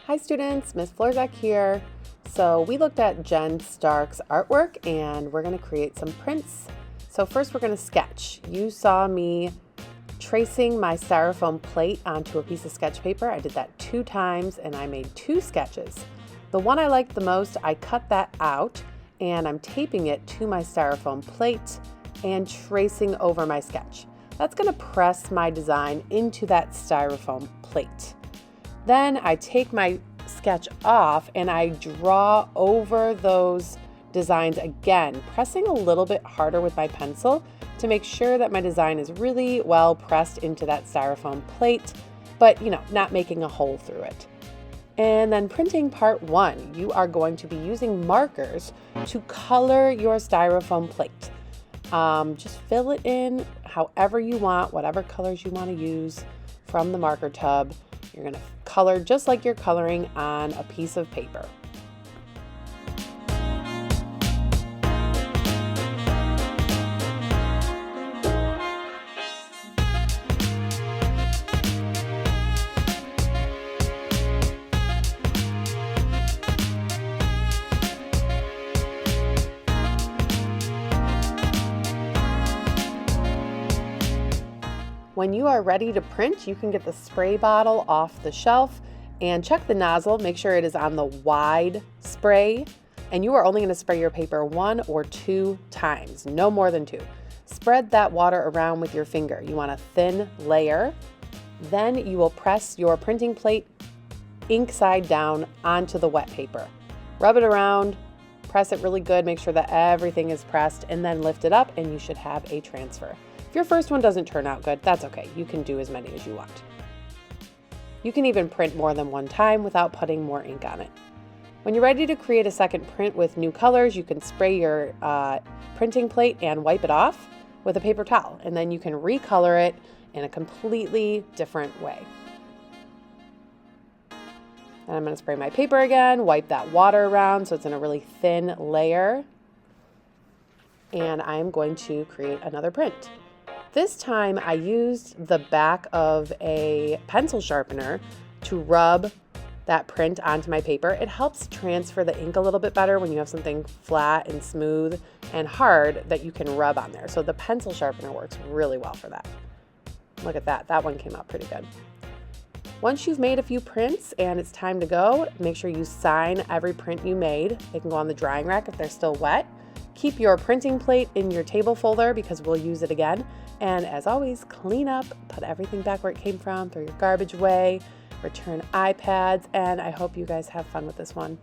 Hi students, Ms. Florzak here. So we looked at Jen Stark's artwork and we're going to create some prints. So first we're going to sketch. You saw me tracing my styrofoam plate onto a piece of sketch paper. I did that 2 times and I made 2 sketches. The one I liked the most, I cut that out and I'm taping it to my styrofoam plate and tracing over my sketch. That's going to press my design into that styrofoam plate. Then I take my sketch off and I draw over those designs again, pressing a little bit harder with my pencil to make sure that my design is really well pressed into that styrofoam plate, but not making a hole through it. And then printing part 1, you are going to be using markers to color your styrofoam plate. Just fill it in however you want, whatever colors you want to use from the marker tub. You're going to color just like you're coloring on a piece of paper. When you are ready to print, you can get the spray bottle off the shelf and check the nozzle. Make sure it is on the wide spray, and you are only going to spray your paper 1 or 2 times, no more than 2. Spread that water around with your finger. You want a thin layer. Then you will press your printing plate ink side down onto the wet paper. Rub it around, press it really good, make sure that everything is pressed, and then lift it up and you should have a transfer. If your first one doesn't turn out good, that's okay. You can do as many as you want. You can even print more than 1 time without putting more ink on it. When you're ready to create a second print with new colors, you can spray your printing plate and wipe it off with a paper towel, and then you can recolor it in a completely different way. And I'm going to spray my paper again, wipe that water around so it's in a really thin layer, and I'm going to create another print. This time I used the back of a pencil sharpener to rub that print onto my paper. It helps transfer the ink a little bit better when you have something flat and smooth and hard that you can rub on there. So the pencil sharpener works really well for that. Look at that. That one came out pretty good. Once you've made a few prints and it's time to go, make sure you sign every print you made. They can go on the drying rack if they're still wet. Keep your printing plate in your table folder because we'll use it again. And as always, clean up, put everything back where it came from, throw your garbage away, return iPads, and I hope you guys have fun with this one.